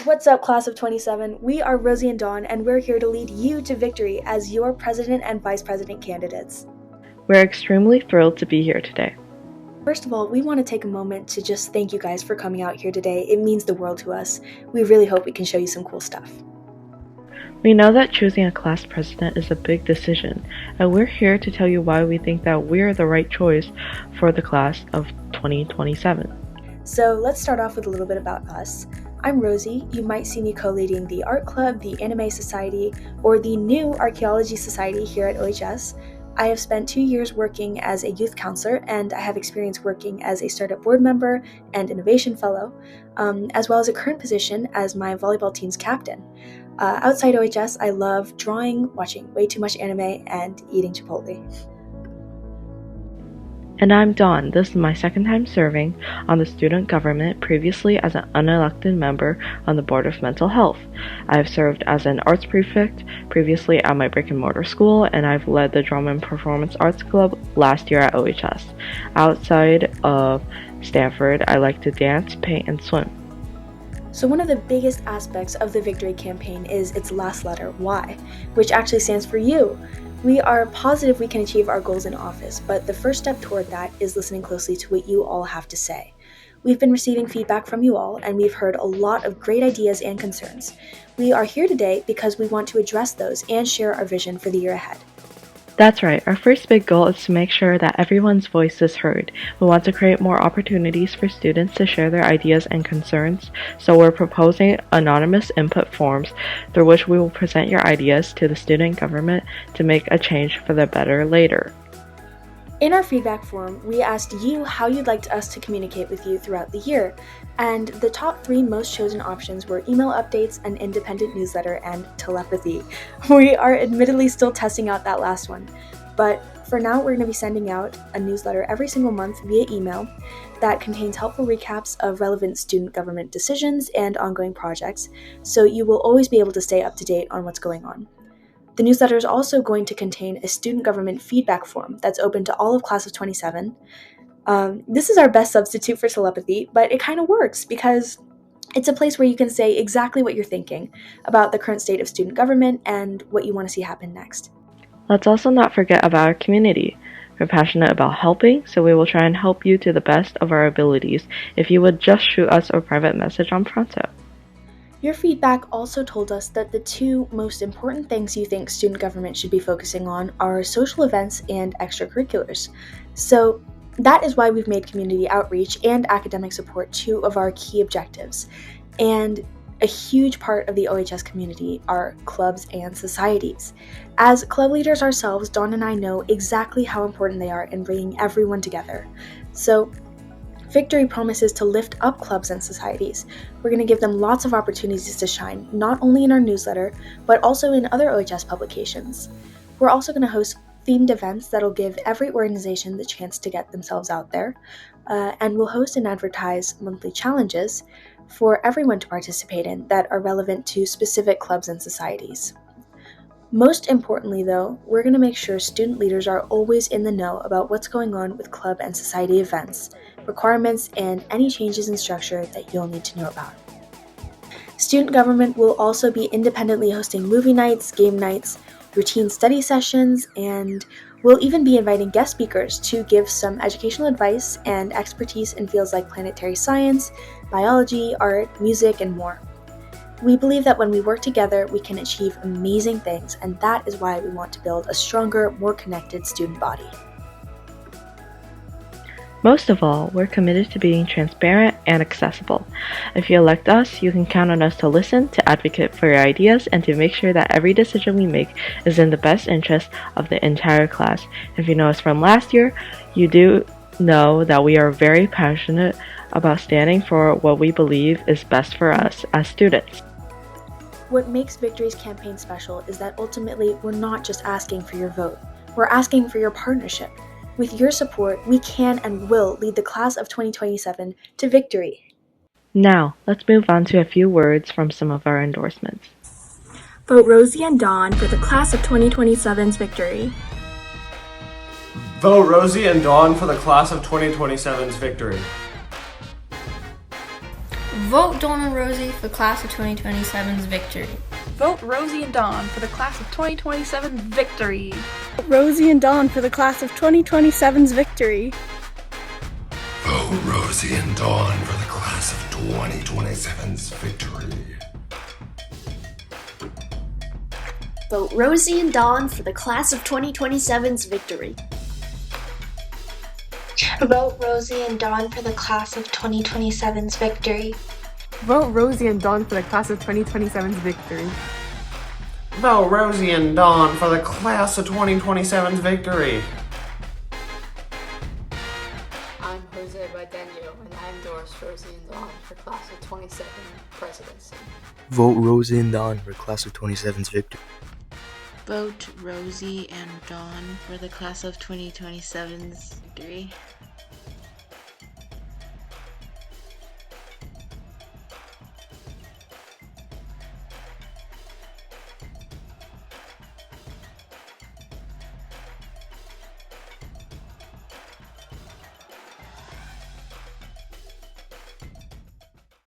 What's up, class of 27? We are Rosie and Dawn, and we're here to lead you to victory as your president and vice president candidates. We're extremely thrilled to be here today. First of all, we want to take a moment to just thank you guys for coming out here today. It means the world to us. We really hope we can show you some cool stuff. We know that choosing a class president is a big decision, and we're here to tell you why we think that we're the right choice for the class of 2027. So let's start off with a little bit about us. I'm Rosie. You might see me co-leading the art club, the anime society, or the new archaeology society here at OHS. I have spent 2 years working as a youth counselor, and I have experience working as a startup board member and innovation fellow, as well as a current position as my volleyball team's captain. Outside OHS, I love drawing, watching way too much anime, and eating Chipotle. And I'm Dawn. This is my second time serving on the student government, previously as an unelected member on the Board of Mental Health. I have served as an arts prefect previously at my brick and mortar school, and I've led the Drama and Performance Arts Club last year at OHS. Outside of Stanford, I like to dance, paint, and swim. So one of the biggest aspects of the Victory campaign is its last letter, Y, which actually stands for you. We are positive we can achieve our goals in office, but the first step toward that is listening closely to what you all have to say. We've been receiving feedback from you all, and we've heard a lot of great ideas and concerns. We are here today because we want to address those and share our vision for the year ahead. That's right. Our first big goal is to make sure that everyone's voice is heard. We want to create more opportunities for students to share their ideas and concerns, so we're proposing anonymous input forms through which we will present your ideas to the student government to make a change for the better later. In our feedback form, we asked you how you'd like us to communicate with you throughout the year, and the top 3 most chosen options were email updates, an independent newsletter, and telepathy. We are admittedly still testing out that last one, but for now we're going to be sending out a newsletter every single month via email that contains helpful recaps of relevant student government decisions and ongoing projects, so you will always be able to stay up to date on what's going on. The newsletter is also going to contain a student government feedback form that's open to all of class of 27. This is our best substitute for telepathy, but it kind of works because it's a place where you can say exactly what you're thinking about the current state of student government and what you want to see happen next. Let's also not forget about our community. We're passionate about helping, so we will try and help you to the best of our abilities if you would just shoot us a private message on Pronto. Your feedback also told us that the 2 most important things you think student government should be focusing on are social events and extracurriculars. So that is why we've made community outreach and academic support 2 of our key objectives. And a huge part of the OHS community are clubs and societies. As club leaders ourselves, Dawn and I know exactly how important they are in bringing everyone together. So Victory promises to lift up clubs and societies. We're going to give them lots of opportunities to shine, not only in our newsletter, but also in other OHS publications. We're also going to host themed events that'll give every organization the chance to get themselves out there, and we'll host and advertise monthly challenges for everyone to participate in that are relevant to specific clubs and societies. Most importantly, though, we're going to make sure student leaders are always in the know about what's going on with club and society events, requirements, and any changes in structure that you'll need to know about. Student government will also be independently hosting movie nights, game nights, routine study sessions, and we'll even be inviting guest speakers to give some educational advice and expertise in fields like planetary science, biology, art, music, and more. We believe that when we work together, we can achieve amazing things, and that is why we want to build a stronger, more connected student body. Most of all, we're committed to being transparent and accessible. If you elect us, you can count on us to listen, to advocate for your ideas, and to make sure that every decision we make is in the best interest of the entire class. If you know us from last year, you do know that we are very passionate about standing for what we believe is best for us as students. What makes Victory's campaign special is that ultimately we're not just asking for your vote, we're asking for your partnership. With your support, we can and will lead the class of 2027 to victory. Now, let's move on to a few words from some of our endorsements. Vote Rosie and Dawn for the class of 2027's victory. Vote Rosie and Dawn for the class of 2027's victory. Vote Dawn and Rosie for class of 2027's victory. Vote Rosie and Dawn for the class of 2027's victory. Rosie and Dawn for the class of 2027's victory. Vote Rosie and Dawn for the class of 2027's victory. Vote Rosie and Dawn for the class of 2027's victory. Vote Rosie and Dawn for the class of 2027's victory. Vote Rosie and Dawn for the class of 2027's victory. Vote Rosie and Dawn for the class of 2027's victory. I'm Jose Badenio, and I endorse Rosie and Dawn for class of 27 presidency. Vote Rosie and Dawn for class of 27's victory. Vote Rosie and Dawn for the class of 2027's victory.